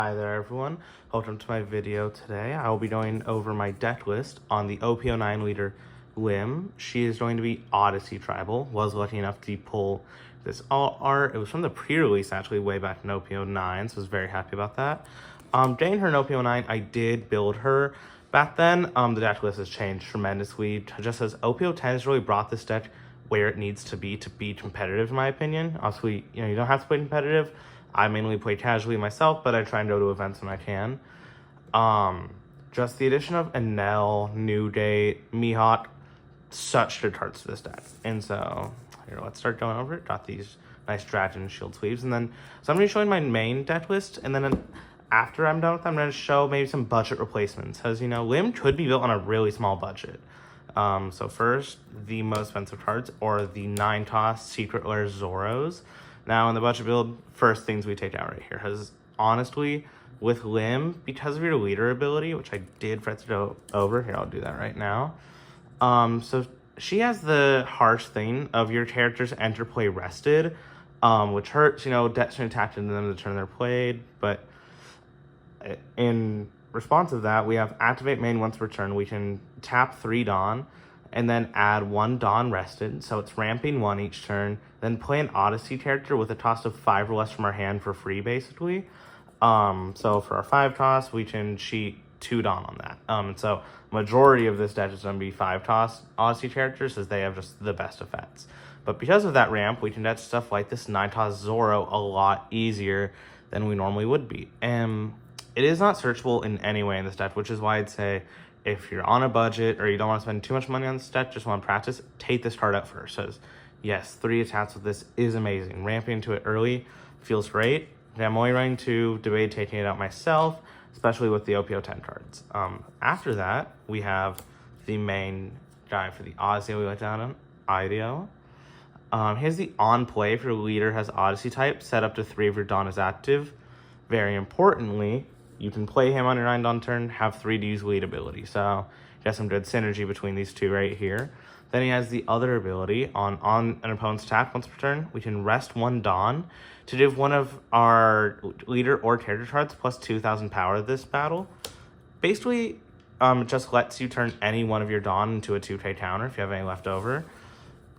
Hi there everyone, welcome to my video today. I will be going over my deck list on the OP10 Leader Lim. She is going to be Odyssey Tribal. Was lucky enough to pull this all art. It was from the pre-release actually way back in OP09, so I was very happy about that. Getting her in OP09, I did build her back then. The deck list has changed tremendously. Just as OP10 has really brought this deck where it needs to be competitive in my opinion. Obviously, you don't have to play competitive. I mainly play casually myself, but I try and go to events when I can. Just the addition of Enel, New Day, Mihawk, such good cards to this deck. And so, here, let's start going over it. Got these nice Dragon Shield sleeves. And then, so I'm going to be showing my main deck list. And then after I'm done with that, I'm going to show maybe some budget replacements. Because, Lim could be built on a really small budget. So first, the most expensive cards are the 9-toss Secret Lair Zoros. Now, in the budget build, first things we take out right here, because honestly, with Lim, because of your leader ability, which I did forget to go over, here, I'll do that right now. So she has the harsh thing of your characters enter play rested, which hurts, decks can attack into them to turn they're played, but in response to that, we have activate main once per turn. We can tap 3 Dawn, and then add 1 Dawn rested, so it's ramping 1 each turn, then play an Odyssey character with a toss of 5 or less from our hand for free, basically. So for our 5 toss, we can cheat 2 Dawn on that. So majority of this deck is going to be 5 toss Odyssey characters, as they have just the best effects. But because of that ramp, we can get stuff like this 9-toss Zoro a lot easier than we normally would be. And it is not searchable in any way in this deck, which is why I'd say, if you're on a budget or you don't want to spend too much money on this deck, just want to practice, take this card out first. So yes, 3 attacks with this is amazing. Ramping into it early feels great. I'm only running 2, debated taking it out myself, especially with the OP10 cards. After that, we have the main guy for the Odyssey we went down on, IDEO. Here's the on play if your leader has Odyssey type, set up to 3 if your Dawn is active. Very importantly, you can play him on your 9 Dawn turn, have 3 to use lead ability. So you got some good synergy between these two right here. Then he has the other ability on an opponent's attack once per turn. We can rest 1 Dawn to give one of our leader or character cards plus 2,000 power this battle. Basically, it just lets you turn any one of your Dawn into a 2K counter if you have any left over,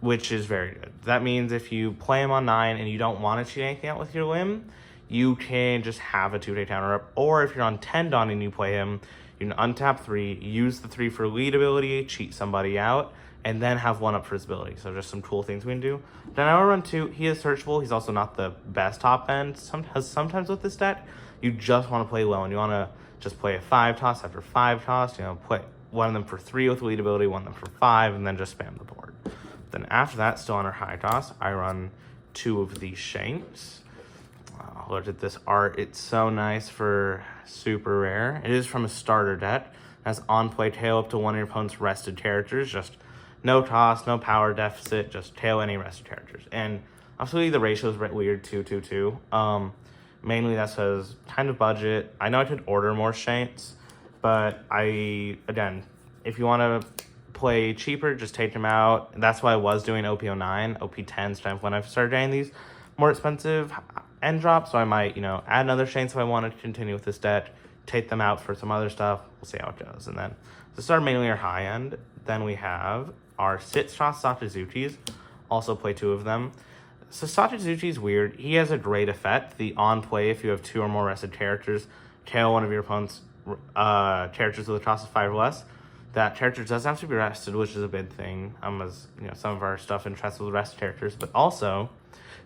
which is very good. That means if you play him on 9 and you don't want to cheat anything out with your Lim, you can just have a 2-day counter up. Or if you're on 10 Dawn and you play him, you can untap 3, use the 3 for lead ability, cheat somebody out, and then have 1 up for his ability. So just some cool things we can do. Then I will run 2. He is searchable. He's also not the best top end. Sometimes with this deck, you just want to play low and you want to just play a 5 toss after 5 toss. Play one of them for 3 with lead ability, one of them for 5, and then just spam the board. Then after that, still on our high toss, I run 2 of these Shanks. Look at this art. It's so nice for super rare. It is from a starter deck. It has on play tail up to 1 of your opponent's rested characters. Just no toss, no power deficit, just tail any rested characters. And obviously the ratio is weird, 2-2-2. Mainly that's because kind of budget. I know I could order more Shanks, but again, if you want to play cheaper, just take them out. That's why I was doing OP09, OP10 stuff when I started getting these more expensive end drop, so I might, add another Shanks if I want to continue with this deck, take them out for some other stuff. We'll see how it goes. And then to start mainly our high end, then we have our 6-toss Sachizukis. Also play 2 of them. So Sachizuki is weird. He has a great effect. The on play, if you have 2 or more rested characters, tail one of your opponent's characters with a toss of 5 or less. That character does have to be rested, which is a big thing. As some of our stuff interests with rested characters, but also,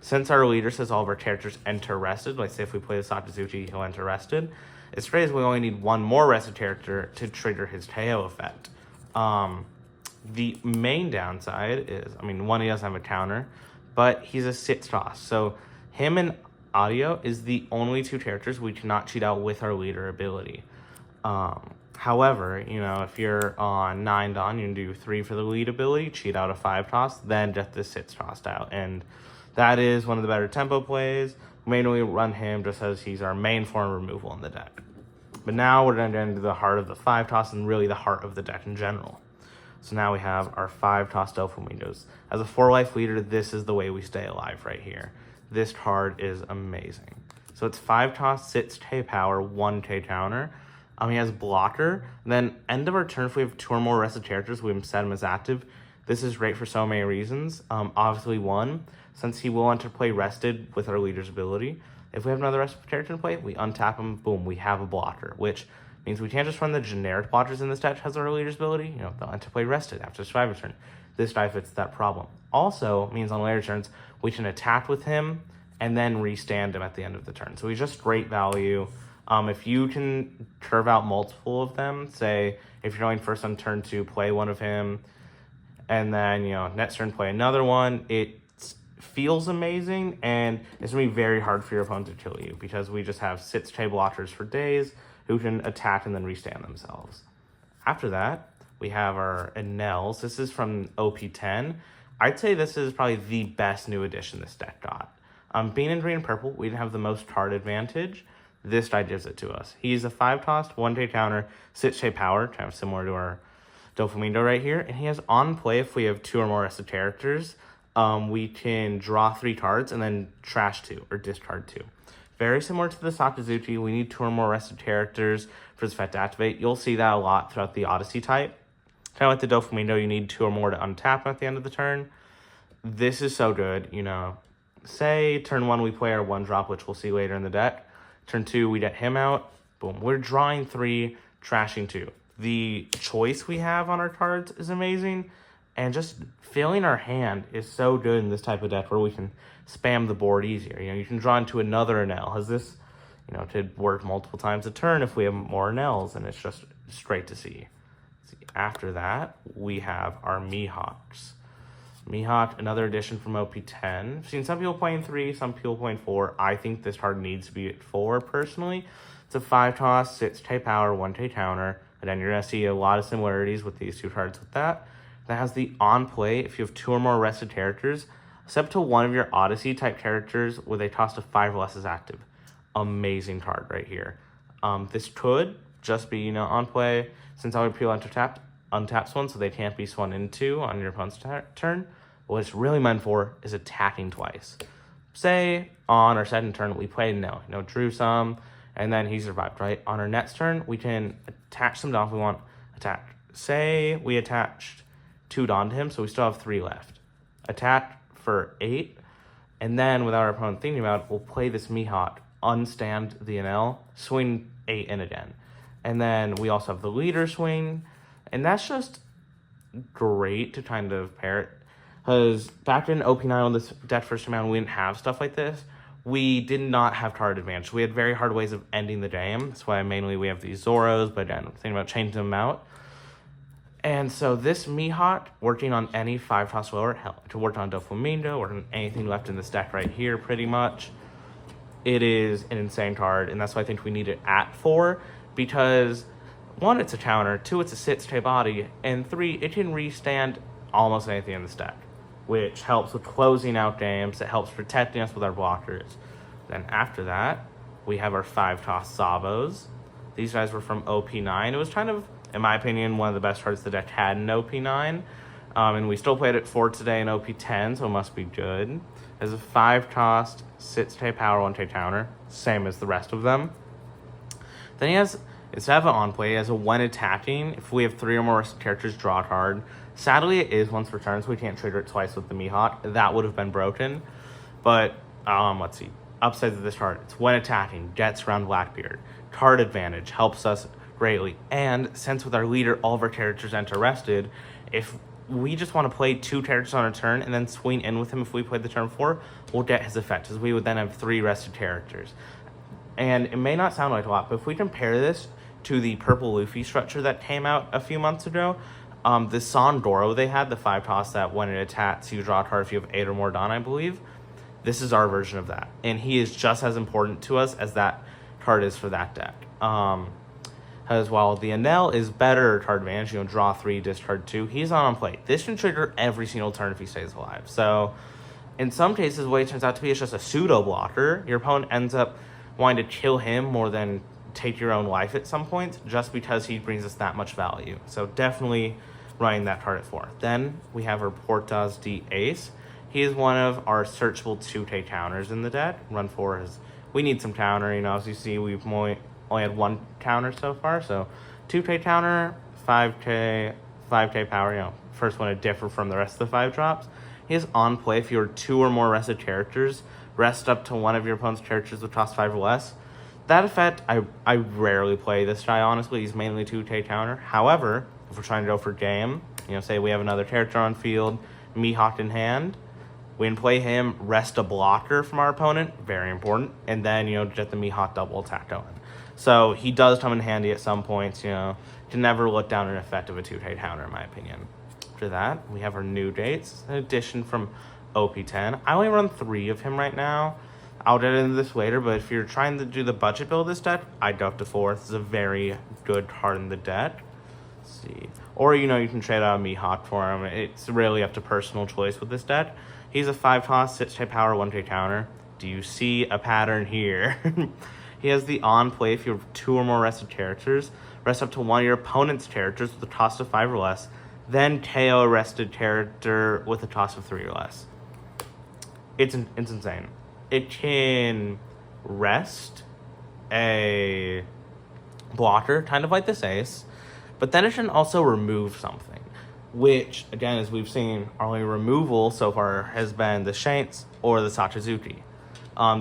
since our leader says all of our characters enter rested, like say if we play the Sachizukii, he'll enter rested. It's great as we only need 1 more rested character to trigger his tail effect. The main downside is, 1, he doesn't have a counter, but he's a 6-toss. So him and Audio is the only 2 characters we cannot cheat out with our leader ability. However, if you're on 9 Dawn, you can do 3 for the lead ability, cheat out a 5-toss, then get the 6-toss out. And that is one of the better tempo plays. Mainly run him just as he's our main form removal in the deck. But now we're going to get into the heart of the 5-toss and really the heart of the deck in general. So now we have our 5-toss Doflamingos. As a 4-life leader, this is the way we stay alive right here. This card is amazing. So it's 5 toss, 6 Tay power, 1 Tay counter. He has blocker. Then end of our turn, if we have 2 or more rested characters, we set him as active. This is great for so many reasons. Obviously, one, since he will enter play rested with our leader's ability. If we have another rested character in play, we untap him, boom, we have a blocker, which means we can't just run the generic blockers in this deck has our leader's ability. They'll enter play rested after survivor turn. This die fits that problem. Also means on later turns, we can attack with him and then restand him at the end of the turn. So he's just great value. If you can curve out multiple of them, say if you're going first on turn 2, play one of him, and then next turn play another one, it feels amazing, and it's gonna be very hard for your opponent to kill you because we just have 6 Tay blockers for days who can attack and then restand themselves. After that, we have our Enels. This is from OP10. I'd say this is probably the best new addition this deck got. Being in green and purple, we didn't have the most card advantage. This die gives it to us. He's a 5 tossed, 1 Tay counter, 6 Tay power, kind of similar to our Doflamingo right here. And he has on play if we have 2 or more rested characters. We can draw 3 cards and then trash 2 or discard 2. Very similar to the Sakazuchi, we need 2 or more rested characters for this effect to activate. You'll see that a lot throughout the Odyssey type. Kind of like the Doflamingo, you need 2 or more to untap at the end of the turn. This is so good, Say turn 1 we play our 1-drop, which we'll see later in the deck. Turn 2 we get him out. Boom, we're drawing 3, trashing 2. The choice we have on our cards is amazing. And just filling our hand is so good in this type of deck where we can spam the board easier. You can draw into another Enel. Has this, to work multiple times a turn if we have more Enels, and it's just great to see. After that, we have our Mihawks. Mihawk, another addition from OP10. I've seen some people playing 3, some people playing 4. I think this card needs to be at 4, personally. It's a 5 toss, 6 Tay power, 1 Tay counter. And then you're going to see a lot of similarities with these 2 cards with that. That has the on play if you have 2 or more rested characters, except to one of your Odyssey type characters with a cost of 5 or less is active. Amazing card right here. This could just be, on play, since other people untaps one, so they can't be swung into on your opponent's turn. What it's really meant for is attacking twice. Say on our second turn we played drew some, and then he survived, right? On our next turn, we can attach some Dawn if we want attack. Say we attached 2 Dawn to him, so we still have 3 left. Attack for 8, and then without our opponent thinking about it, we'll play this Mihawk, unstand the Enel, swing 8 in again. And then we also have the leader swing, and that's just great to kind of pair it. Because back in OP9 when this deck first came out, we didn't have stuff like this. We did not have card advantage. We had very hard ways of ending the game. That's why mainly we have these Zoros, but again, I'm thinking about changing them out. And so this Mihawk, working on any 5 toss lower, hell, to work on Doflamingo, or anything left in this deck right here, pretty much. It is an insane card, and that's why I think we need it at 4, because 1, it's a counter, 2, it's a 6 Tay body, and 3, it can restand almost anything in this deck, which helps with closing out games. It helps protecting us with our blockers. Then after that, we have our 5 toss Savos. These guys were from OP9. It was kind of, in my opinion, one of the best cards the deck had in OP9. And we still played it 4 today in OP10, so it must be good. As a 5 tossed, 6 Tay power, 1 Tay counter, same as the rest of them. Then he has, instead of an on play, he has a when attacking, if we have 3 or more characters, draw a card. Sadly, it is once per turn, so we can't trigger it twice with the Mihawk. That would have been broken. But, let's see. Upsides of this card, it's when attacking, gets around Blackbeard. Card advantage helps us greatly. And since with our leader, all of our characters enter rested, if we just want to play 2 characters on a turn and then swing in with him if we played the turn 4, we'll get his effect, as we would then have 3 rested characters. And it may not sound like a lot, but if we compare this to the purple Luffy structure that came out a few months ago, the Sondoro they had, the 5 toss that when it attacks, you draw a card if you have 8 or more Dawn, I believe. This is our version of that. And he is just as important to us as that card is for that deck. As well, the Enel is better card advantage, draw 3, discard 2. He's not on play. This can trigger every single turn if he stays alive. So, in some cases, what it turns out to be is just a pseudo blocker. Your opponent ends up wanting to kill him more than take your own life at some point, just because he brings us that much value. So definitely running that card at 4. Then we have our Portas D Ace. He is one of our searchable 2 Tay counters in the deck. Run 4 is we need some counter. As you see, we've only had one counter so far. So 2K counter, 5K, 5K power. First one to differ from the rest of the 5 drops. He is on play if you are 2 or more rested characters. Rest up to one of your opponent's characters with cost 5 or less. That effect, I rarely play this guy, honestly. He's mainly 2K counter. However, if we're trying to go for game, say we have another character on field, Mihawk in hand, we can play him, rest a blocker from our opponent, very important, and then, get the Mihawk double attack going. So he does come in handy at some points, can never look down an effect of a 2K counter, in my opinion. After that, we have our new dates, an addition from OP10. I only run 3 of him right now. I'll get into this later, but if you're trying to do the budget build of this deck, I'd go up to 4. This is a very good card in the deck. Let's see. Or, you can trade out a Mihawk for him. It's really up to personal choice with this deck. He's a 5 toss, 6K power, 1K counter. Do you see a pattern here? He has the on play if you have 2 or more rested characters. Rest up to one of your opponent's characters with a cost of 5 or less. Then KO a rested character with a cost of 3 or less. It's insane. It can rest a blocker, kind of like this ace, but then it can also remove something, which, again, as we've seen, our only removal so far has been the Shanks or the Sachizuki.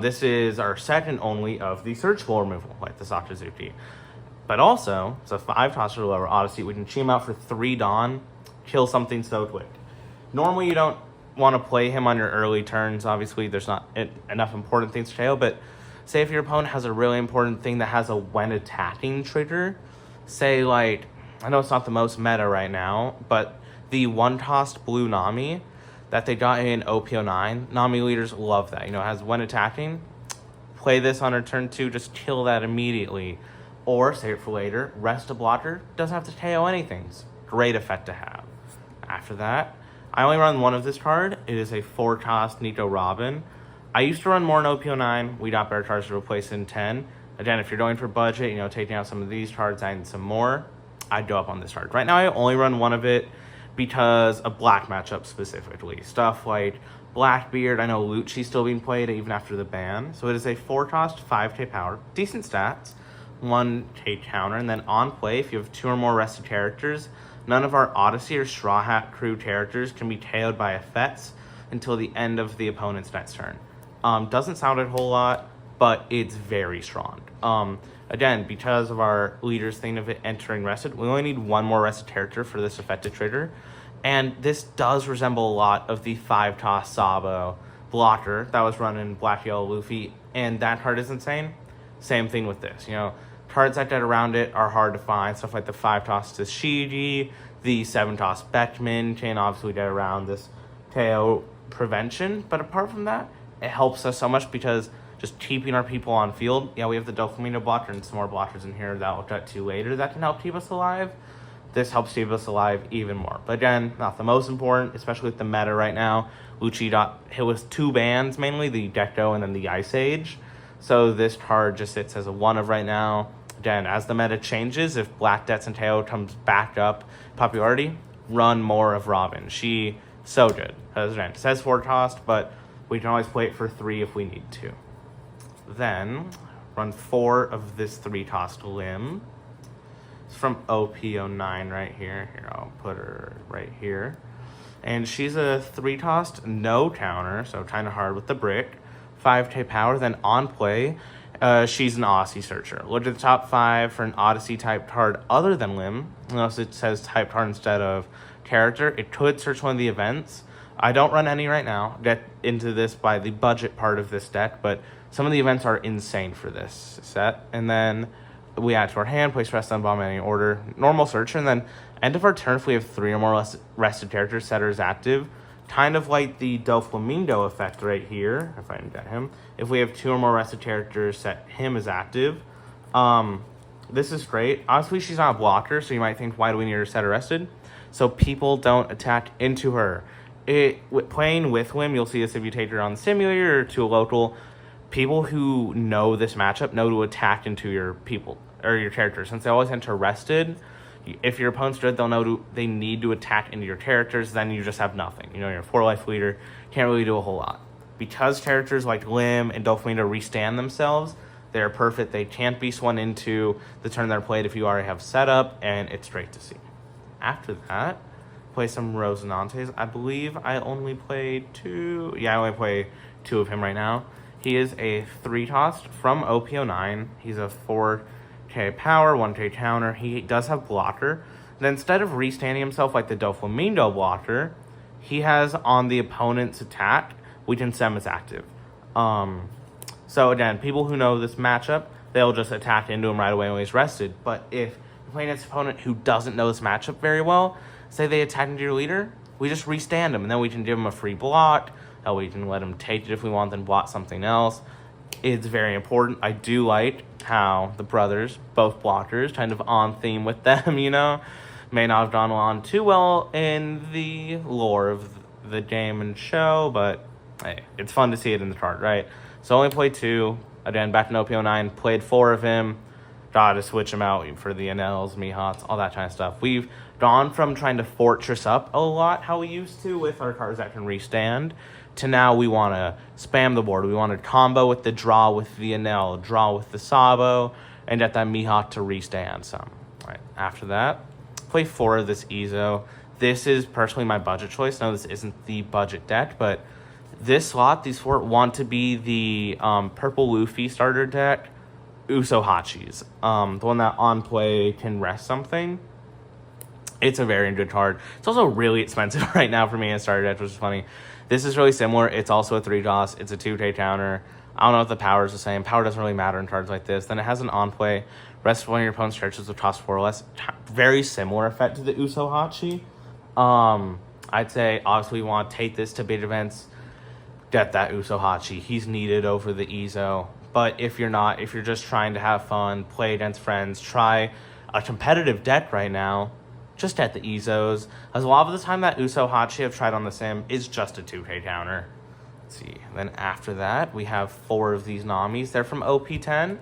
This is our second only of the searchable removal, like the Sachizuki. But also, it's a 5 toss or lower Odyssey. We can cheat him out for 3 Dawn, kill something so quick. Normally, you don't want to play him on your early turns. Obviously, there's not enough important things to KO, but say if your opponent has a really important thing that has a when attacking trigger, say like, I know it's not the most meta right now, but the 1-tossed blue Nami that they got in OP10, Nami leaders love that. It has when attacking, play this on her turn 2, just kill that immediately. Or, save it for later, rest a blocker, doesn't have to KO anything. It's a great effect to have. After that, I only run 1 of this card. It is a 4-cost Nico Robin. I used to run more in OP09. We got better cards to replace in 10. Again, if you're going for budget, taking out some of these cards, adding some more, I'd go up on this card. Right now, I only run 1 of it because of black matchup specifically. Stuff like Blackbeard, I know Lucci's still being played even after the ban. So it is a 4-cost, 5K power, decent stats, 1K counter, and then on play, if you have 2 or more rested characters, none of our Odyssey or Straw Hat Crew characters can be KO'd by effects until the end of the opponent's next turn. Doesn't sound a whole lot, but it's very strong. Again, because of our leader's thing of it entering rested, we only need 1 more rested character for this effect to trigger. And this does resemble a lot of the 5-toss Sabo blocker that was running Black Yellow Luffy, and that card is insane. Same thing with this. Cards that get around it are hard to find. Stuff like the 5-toss Tashigi, the 7-toss Beckman can obviously get around this KO prevention. But apart from that, it helps us so much because just keeping our people on field. Yeah, we have the Doflamingo blocker and some more blockers in here that I'll get to later that can help keep us alive. This helps keep us alive even more. But again, not the most important, especially with the meta right now. Lucci got hit with 2 bans, mainly the Gecko and then the Ice Age. So this card just sits as a 1 of right now. Again, as the meta changes, if Black Debts and Teo comes back up popularity, run more of Robin. She so good. Again, it says 4 cost, but we can always play it for 3 if we need to. Then run 4 of this 3-tossed Lim. It's from OP09 right here. Here, I'll put her right here. And she's a 3-tossed, no counter, so kind of hard with the brick. 5K power, then on play, she's an Odyssey searcher. Look at the top 5 for an Odyssey type card other than Lim. Unless it says type card instead of character, it could search one of the events. I don't run any right now. Get into this by the budget part of this deck, but some of the events are insane for this set. And then we add to our hand, place rest on bomb in any order, normal searcher, and then end of our turn if we have 3 or more rested characters, setters active. Kind of like the Doflamingo effect right here, if I can get him. If we have 2 or more rested characters, set him as active. This is great. Honestly, she's not a blocker, so you might think, why do we need her set arrested? So people don't attack into her. Playing with Lim, you'll see this if you take her on the simulator or to a local. People who know this matchup know to attack into your people or your characters. Since they always enter rested, if your opponent's good, they'll know they need to attack into your characters. Then you just have nothing. You're a 4-life leader, can't really do a whole lot. because characters like Lim and Dopamina restand themselves, they're perfect. They can't be swung into the turn they're played if you already have setup, and it's great to see. After that, play some Rosinantes. I believe I only played 2. Yeah, I only play 2 of him right now. He is a 3-tossed from OP10. He's a 4k power, 1k counter. He does have blocker. Then instead of restanding himself like the Doflamingo blocker, he has on the opponent's attack, we can set him as active. So again, people who know this matchup, they'll just attack into him right away when he's rested. But if you're playing against an opponent who doesn't know this matchup very well, say they attack into your leader, we just restand him, and then we can give him a free block. We can let him take it if we want, then block something else. It's very important. I do like how the brothers, both blockers, kind of on theme with them, you know. May not have gone on too well in the lore of the game and show, but hey, it's fun to see it in the chart, right? So only played 2. Again, back in OP09, played 4 of him. Gotta switch him out for the NLs, Mihawks, all that kind of stuff. We've gone from trying to fortress up a lot, how we used to with our cards that can restand, to now we want to spam the board. We want to combo with the draw with the NL, draw with the Sabo, and get that Mihawk to restand some. All right, after that, play 4 of this Ezo. This is personally my budget choice. No, this isn't the budget deck, but this slot, these 4 want to be the purple Luffy starter deck, Uso Hachis. The one that on play can rest something. It's a very good card. It's also really expensive right now for me in starter deck, which is funny. This is really similar. It's also a 3-toss. It's a 2k counter. I don't know if the power is the same. Power doesn't really matter in cards like this. Then it has an on-play. Rest of one of your opponent's charges will cost 4 or less. Very similar effect to the Uso Hachi. I'd say, obviously, we want to take this to big events. Get that Uso Hachi. He's needed over the Ezo. But if you're not, if you're just trying to have fun, play against friends, try a competitive deck right now, just at the Ezos. As a lot of the time that Uso Hachi I've tried on the sim is just a 2k counter. Let's see. Then after that, we have 4 of these Namis. They're from OP10.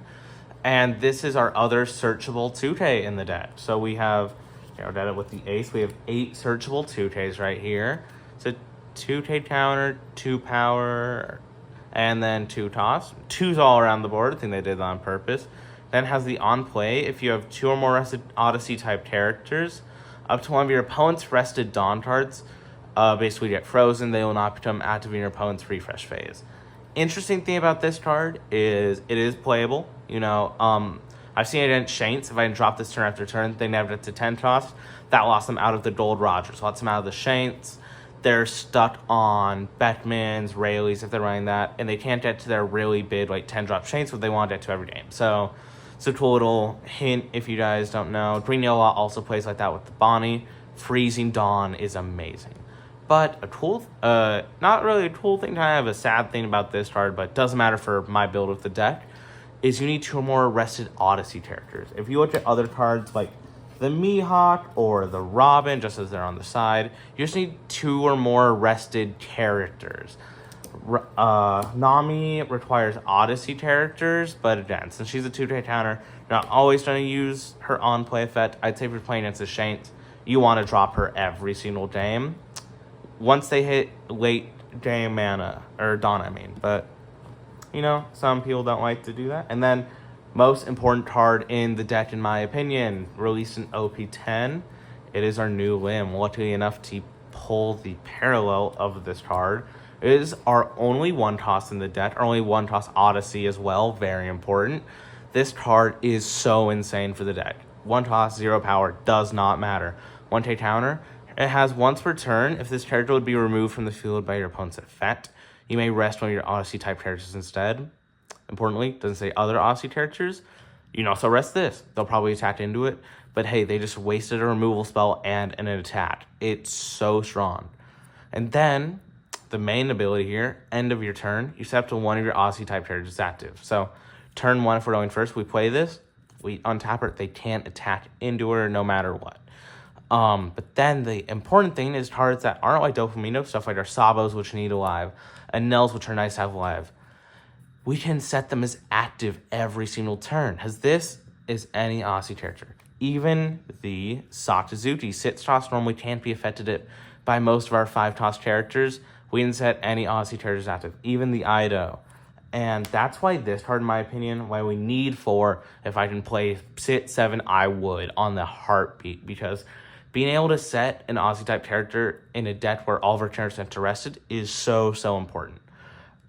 And this is our other searchable 2k in the deck. So we have, I did it with the ace. We have 8 searchable 2ks right here. So 2k counter, 2 power, and then 2 toss. 2's all around the board. I think they did that on purpose. Then has the on play. If you have 2 or more rested Odyssey type characters, up to one of your opponent's rested Dawn cards basically get frozen. They will not become active in your opponent's refresh phase. Interesting thing about this card is it is playable. You know, I've seen it against Shanks. If I can drop this turn after turn, they never get to 10 cost. That lost them out of the Gold Rogers. Lost them out of the Shanks. They're stuck on Beckmans, Rayleighs if they're running that, and they can't get to their really big like 10-drop Shanks, but they want to get to every game. So it's a cool little hint if you guys don't know. Green Yellow also plays like that with the Bonnie. Freezing Dawn is amazing. But a cool, not really a cool thing, kind of a sad thing about this card, but doesn't matter for my build with the deck, is you need 2 or more rested Odyssey characters. If you look at other cards like the Mihawk or the Robin, just as they're on the side, you just need 2 or more rested characters. Nami requires Odyssey characters, but again, since she's a 2k counter, not always going to use her on-play effect. I'd say if you're playing against the Shanks, you want to drop her every single game. Once they hit late game mana, or Dawn, I mean. But, you know, some people don't like to do that. And then, most important card in the deck, in my opinion, released in OP10, it is our new Lim. Luckily enough to pull the parallel of this card. It is our only 1-toss in the deck, our only 1-toss Odyssey as well, very important. This card is so insane for the deck. 1-toss, 0 power, does not matter. 1k counter, it has once per turn, if this character would be removed from the field by your opponent's effect, you may rest one of your Odyssey type characters instead. Importantly, doesn't say other Odyssey characters. You can also rest this. They'll probably attack into it. But hey, they just wasted a removal spell and an attack. It's so strong. And then, the main ability here, end of your turn, you set up to one of your Odyssey type characters active. So, turn 1, if we're going first, we play this. We untap her. They can't attack into her no matter what. But then the important thing is cards that aren't like Dofamino, stuff like our Sabos, which need alive, and Nels, which are nice to have alive. We can set them as active every single turn, because this is any Odyssey character. Even the Saktazuki 6-toss normally can't be affected by most of our 5-toss characters. We didn't set any Odyssey characters active, even the Ido. And that's why this card, in my opinion, why we need 4. If I can play 7, I would on the heartbeat. Because being able to set an Odyssey type character in a deck where all of our characters are interested is so important.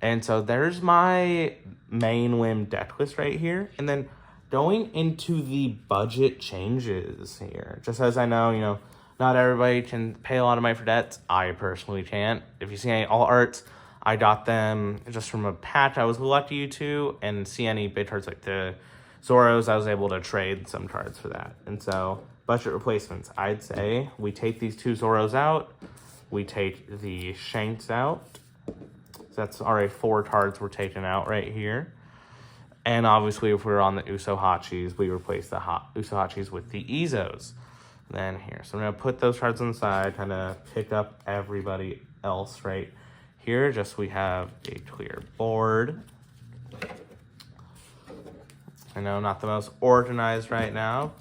And so there's my main Lim deck list right here. And then going into the budget changes here. Just as I know, not everybody can pay a lot of money for debts. I personally can't. If you see any alt arts, I got them just from a patch I was lucky to, and see any big cards like the Zoros, I was able to trade some cards for that. And so, budget replacements, I'd say we take these 2 Zoros out, we take the Shanks out. So that's already 4 cards we're taking out right here. And obviously, if we're on the Usohachis, we replace the Usohachis with the Izos. Then here, so I'm going to put those cards on the side, kind of pick up everybody else right here. Just we have a clear board. I know, not the most organized right now,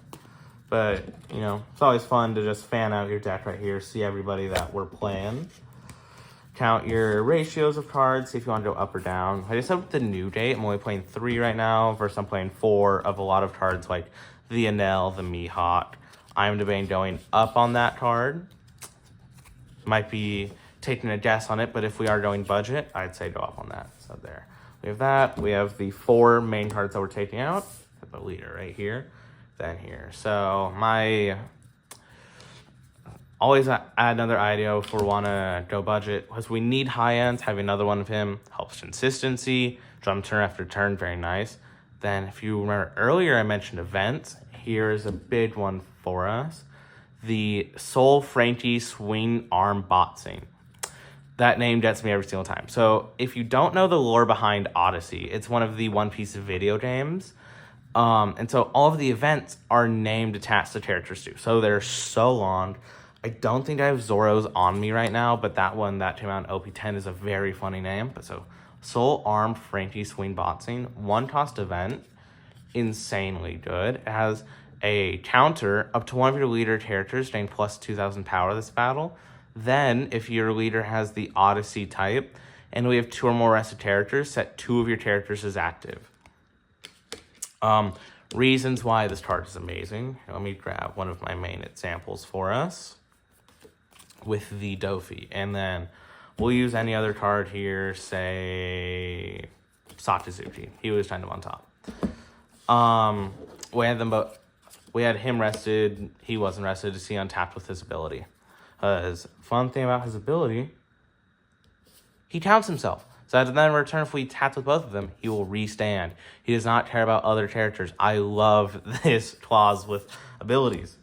but, it's always fun to just fan out your deck right here, see everybody that we're playing. Count your ratios of cards, see if you want to go up or down. I just have the new date. I'm only playing 3 right now, versus I'm playing 4 of a lot of cards like the Enel, the Mihawk. I'm debating going up on that card. Might be taking a guess on it, but if we are going budget, I'd say go up on that. So there. We have that. We have the 4 main cards that we're taking out. The leader right here. Then here. So my... Always add another IDO if we want to go budget, because we need high ends. Having another one of him helps consistency. Drum turn after turn, very nice. Then if you remember earlier, I mentioned events. Here's a big one for us. The Soul Frankie Swing Arm Boxing. That name gets me every single time. So if you don't know the lore behind Odyssey, it's one of the One Piece video games. And so all of the events are named attached to characters too. So they're so long. I don't think I have Zoros on me right now, but that one that came out in OP10 is a very funny name. But so, Soul Arm Frankie Swing Boxing, 1-cost event, insanely good. It has a counter up to one of your leader characters, getting plus 2,000 power this battle. Then, if your leader has the Odyssey type, and we have 2 or more rested characters, set 2 of your characters as active. Reasons why this card is amazing. Let me grab one of my main examples for us with the Dofi. And then we'll use any other card here, say Sakazuki. He was kind of on top. We had them both. We had him rested. He wasn't rested to see untapped with his ability. Fun thing about his ability, he counts himself. So then in return, if we tap with both of them, he will restand. He does not care about other characters. I love this clause with abilities.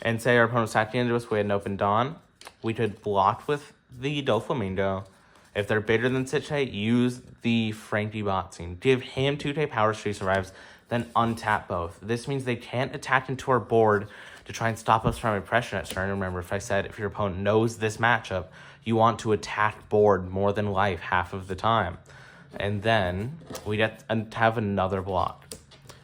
And say our opponent sat into us, we had an open Dawn. We could block with the Doflamingo. If they're bigger than Sitchite, use the Frankie Boxing. Give him 2-day power so he survives, then untap both. This means they can't attack into our board to try and stop us from oppression at turn. Remember, if I said if your opponent knows this matchup, you want to attack board more than life half of the time. And then we get to have another block.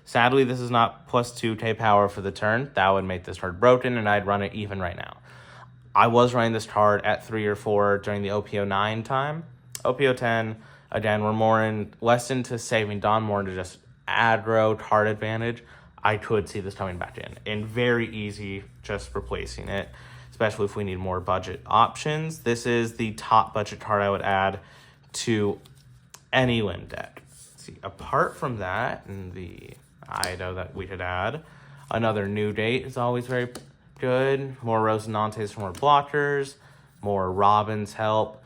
Sadly, this is not plus 2-day power for the turn. That would make this card broken, and I'd run it even right now. I was running this card at 3 or 4 during the OP09 time. OP10, again, we're less into saving Dawn, more into just aggro card advantage. I could see this coming back in. And very easy just replacing it, especially if we need more budget options. This is the top budget card I would add to any Lim deck. Let's see, apart from that, and the Ido that we could add, another New Date is always very good. More Rosinantes for more blockers, more Robin's help.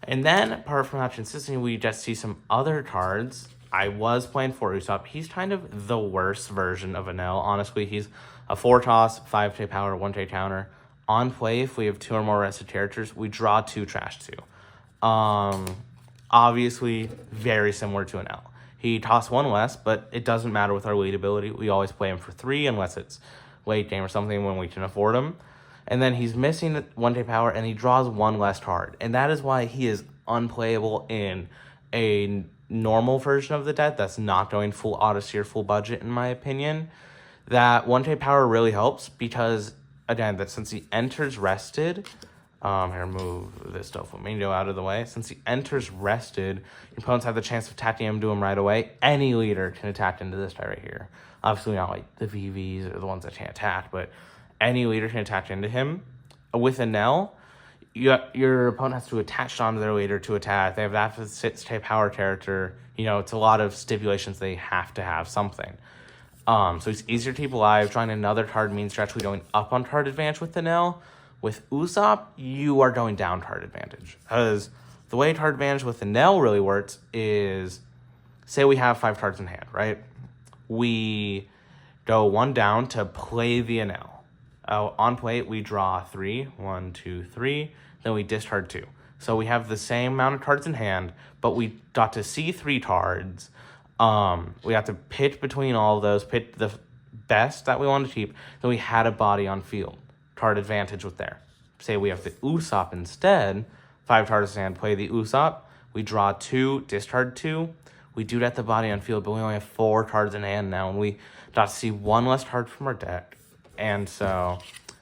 And then, apart from that consistency, we just see some other cards. I was playing for Usopp. He's kind of the worst version of Enel. Honestly, he's a 4-toss, 5-day power, 1-day counter. On play, if we have 2 or more rested characters, we draw 2, trash 2. Obviously, very similar to Enel. He tossed 1 less, but it doesn't matter with our lead ability. We always play him for 3 unless it's late game or something when we can afford him. And then he's missing 1-day power, and he draws 1 less card. And that is why he is unplayable in a normal version of the deck that's not going full Odyssey or full budget, in my opinion. That 1-day power really helps because, again, that since he enters rested, Here, move this Doflamingo out of the way. Since he enters rested, your opponents have the chance of attacking him to him right away. Any leader can attack into this guy right here. Obviously not like the VVs or the ones that can't attack, but any leader can attack into him. With a Nell, your opponent has to attach onto their leader to attack. They have that 6-type power character. It's a lot of stipulations. They have to have something. So it's easier to keep alive. Drawing another card means you're actually going up on card advantage with the Nell. With Usopp, you are going down card advantage. Because the way card advantage with the Nell really works is, say we have 5 cards in hand, right? We go 1 down to play the Nell. On play, we draw 3. 1, 2, 3. Then we discard 2. So we have the same amount of cards in hand, but we got to see 3 cards. We have to pick between all of those, pick the best that we want to keep. Then we had a body on field. Card advantage with there. Say we have the Usopp instead. 5 cards in hand, play the Usopp. We draw 2, discard 2. We do that the body on field, but we only have 4 cards in hand now, and we got to see 1 less card from our deck. And so,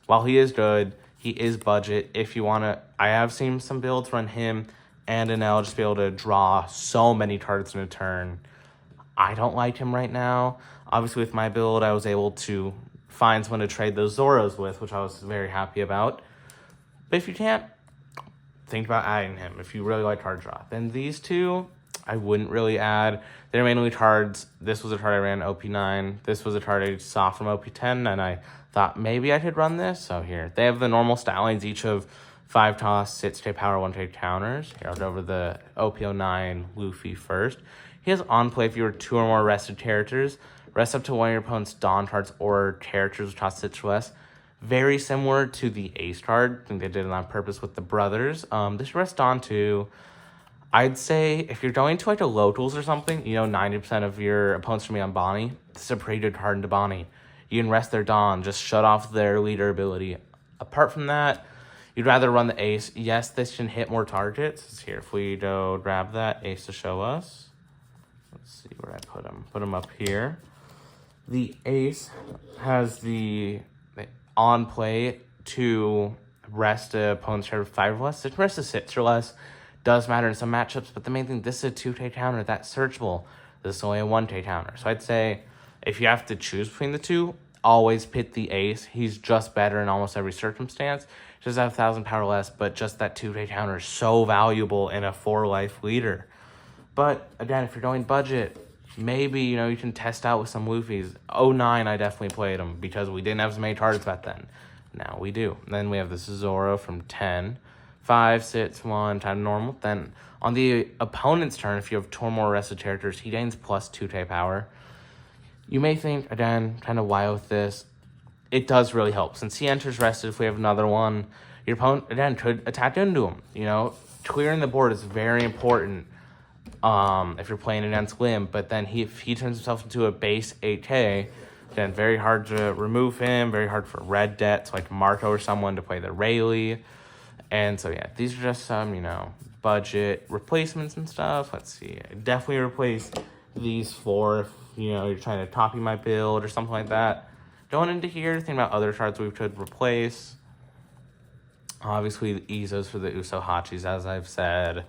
while he is good, he is budget. If you want to, I have seen some builds run him and an L just be able to draw so many cards in a turn. I don't like him right now. Obviously, with my build, I was able to find someone to trade those Zoros with, which I was very happy about. But if you can't, think about adding him if you really like card draw. Then these 2, I wouldn't really add. They're mainly cards. This was a card I ran OP9. This was a card I saw from OP10, and I thought maybe I could run this. So here, they have the normal stat lines, each of 5 toss, 6-type power, 1-type counters. Here, I'll go over the OP09 Luffy first. He has on play if you were 2 or more rested characters. Rest up to one of your opponent's Dawn cards or characters with cost 6 or less. Very similar to the Ace card. I think they did it on purpose with the brothers. This rest Dawn too. I'd say if you're going to like a locals or something, 90% of your opponents are going to be on Bonnie. This is a pretty good card into Bonnie. You can rest their Dawn, just shut off their leader ability. Apart from that, you'd rather run the Ace. Yes, this can hit more targets. It's here. If we go grab that Ace to show us. Let's see where I put him. Put him up here. The Ace has the on play to rest a opponent's card with 5 or less. It rest a 6 or less. Does matter in some matchups, but the main thing, this is a 2-take counter. That's searchable. This is only a 1-take counter. So I'd say if you have to choose between the 2, always pick the Ace. He's just better in almost every circumstance. Just have 1,000 power less, but just that 2-take counter is so valuable in a 4-life leader. But again, if you're going budget, maybe, you can test out with some Luffy's. 09, I definitely played him because we didn't have as many cards back then. Now we do. Then we have this Zoro from 10. 5, 6, 1, time normal. Then on the opponent's turn, if you have 2 or more rested characters, he gains plus 2-type power. You may think, again, kind of why with this. It does really help. Since he enters rested, if we have another one, your opponent, again, could attack into him. Clearing the board is very important if you're playing against Lim. But then if he turns himself into a base 8K, then very hard to remove him, very hard for red debts like Marco or someone to play the Rayleigh. And so, yeah, these are just some, budget replacements and stuff. Let's see. I definitely replace these 4 if, you're trying to copy my build or something like that. Going into here, think about other cards we could replace. Obviously, the Izos for the Uso Hachis, as I've said.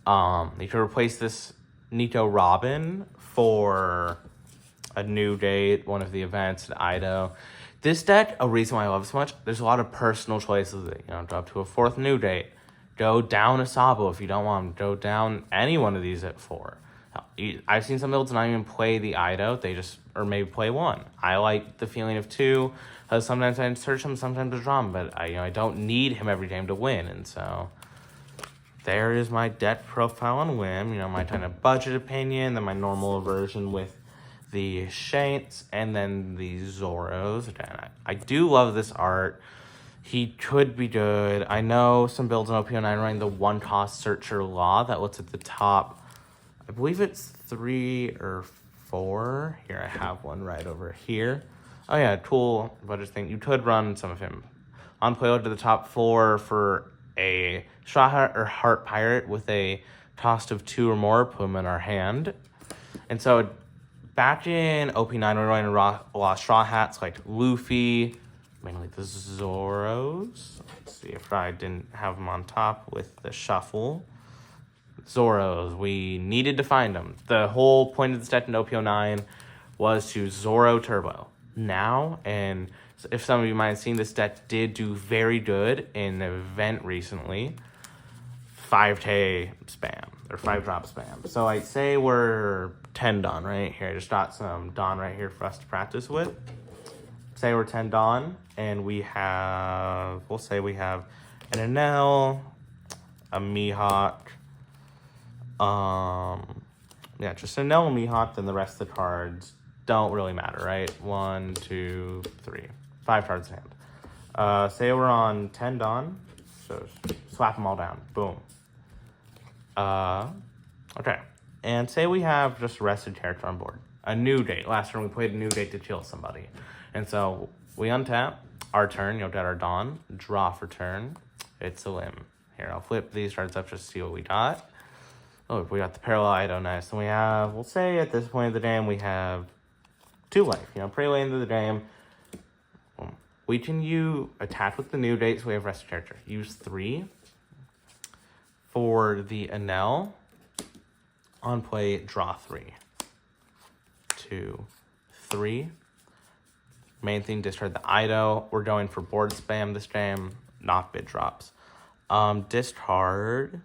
You could replace this Nico Robin for a new date, one of the events at Ido. This deck, a reason why I love it so much, there's a lot of personal choices. Go up to a 4th new date. Go down a Sabo if you don't want them. Go down any one of these at 4. I've seen some builds not even play the Ido. They just, or maybe play 1. I like the feeling of 2. Sometimes I search him, sometimes I draw him, but I don't need him every game to win. And so there is my deck profile on Whim. My kind of budget opinion, then my normal version with the Shanks, and then the Zoros. Again, I do love this art. He could be good. I know some builds on OP10 running the 1-cost Searcher Law that looks at the top. I believe it's 3 or 4. Here, I have one right over here. Oh yeah, cool budget thing. You could run some of him on playload to the top 4 for a Straw Hat or Heart Pirate with a cost of 2 or more. Put him in our hand. And so back in OP9, we were running a lot of Straw Hats like Luffy, mainly the Zoros. Let's see if I didn't have them on top with the shuffle. Zoros, we needed to find them. The whole point of this deck in OP09 was to Zoro Turbo. Now, and if some of you might have seen, this deck did do very good in an event recently. 5K spam, or 5-drop spam. So I'd say we're 10 Dawn right here. I just got some Dawn right here for us to practice with. Say we're 10 Dawn, and we have, we'll say we have an Enel, a Mihawk, yeah, just an Enel and Mihawk, then the rest of the cards don't really matter, right? 1, 2, 3, 5 cards in hand. Say we're on 10 Dawn, so slap them all down, boom. Okay, and say we have just a rested character on board. A new date. Last turn we played a new date to kill somebody. And so we untap our turn, get our Dawn, draw for turn. It's a Lim. Here, I'll flip these cards up just to see what we got. Oh, we got the parallel Ido, nice. And we have, we'll say at this point of the game, we have 2 life. Pretty late into the game. We can attack with the new date, so we have rested character. Use 3 for the Enel. On play, draw 3. 2, 3. Main thing, discard the Ido. We're going for board spam this game, not bid drops. Discard.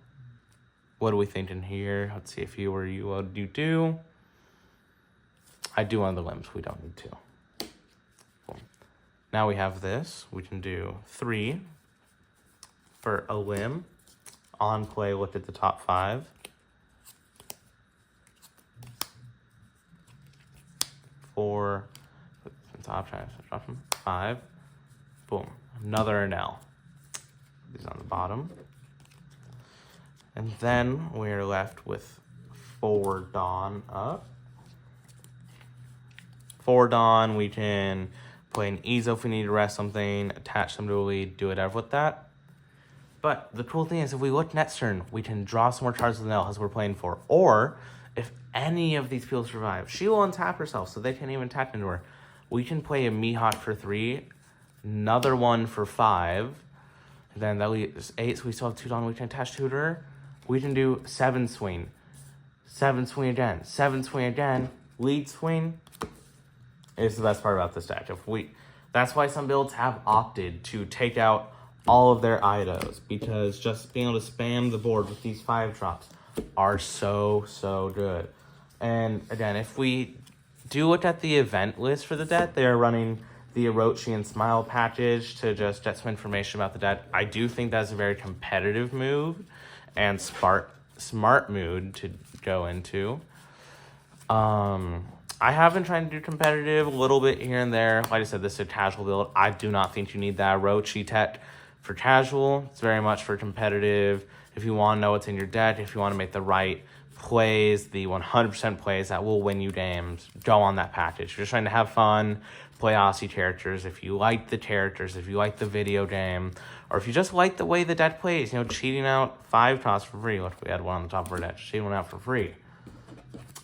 What are we thinking here? Let's see if you were you. What do you do? I do one of the limbs. We don't need to. Cool. Now we have this. We can do 3 for a limb. On play, look at the top 5. 4. Top 5. Boom. Another Enel. These on the bottom. And then we're left with 4 Dawn up. 4 Dawn, we can play an Ezo if we need to rest something, attach them to a lead, do whatever with that. But the cool thing is, if we look next turn, we can draw some more cards with Enel as we're playing 4. Or, if any of these people survive, she will untap herself, so they can't even tap into her. We can play a Mihawk for 3, another one for 5, then that leaves 8, so we still have 2 Dawn we can attach to her. We can do 7 swing. 7 swing again. 7 swing again. Lead swing is the best part about this deck. That's why some builds have opted to take out all of their Idos, because just being able to spam the board with these 5 drops are so good. And again, if we do look at the event list for the deck, they are running the Orochi and Smile package to just get some information about the deck. I do think that's a very competitive move and smart mood to go into. I have been trying to do competitive a little bit here and there. Like I said, this is a casual build. I do not think you need that Orochi tech for casual. It's very much for competitive. If you want to know what's in your deck, if you want to make the right plays, the 100% plays that will win you games, go on that package. If you're just trying to have fun, play Aussie characters, if you like the characters, if you like the video game, or if you just like the way the deck plays, cheating out 5 costs for free. Look, we had one on the top of our deck, cheating one out for free.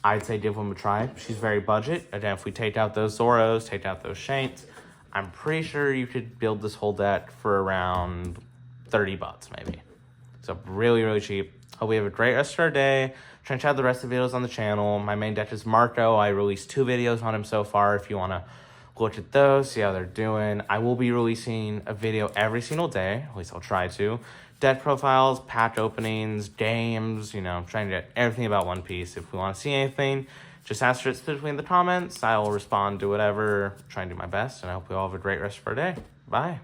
I'd say give them a try. She's very budget. Again, if we take out those Zoros, take out those Shanks, I'm pretty sure you could build this whole deck for around 30 bucks maybe. So really cheap. Hope we have a great rest of our day. Try and check out the rest of the videos on the channel. My main deck is Marco. I released 2 videos on him so far. If you want to look at those, see how they're doing. I will be releasing a video every single day. At least I'll try to. Deck profiles, pack openings, games, I'm trying to get everything about One Piece. If we want to see anything, just ask for it specifically in the comments. I will respond to whatever, try and do my best, and I hope you all have a great rest of our day. Bye.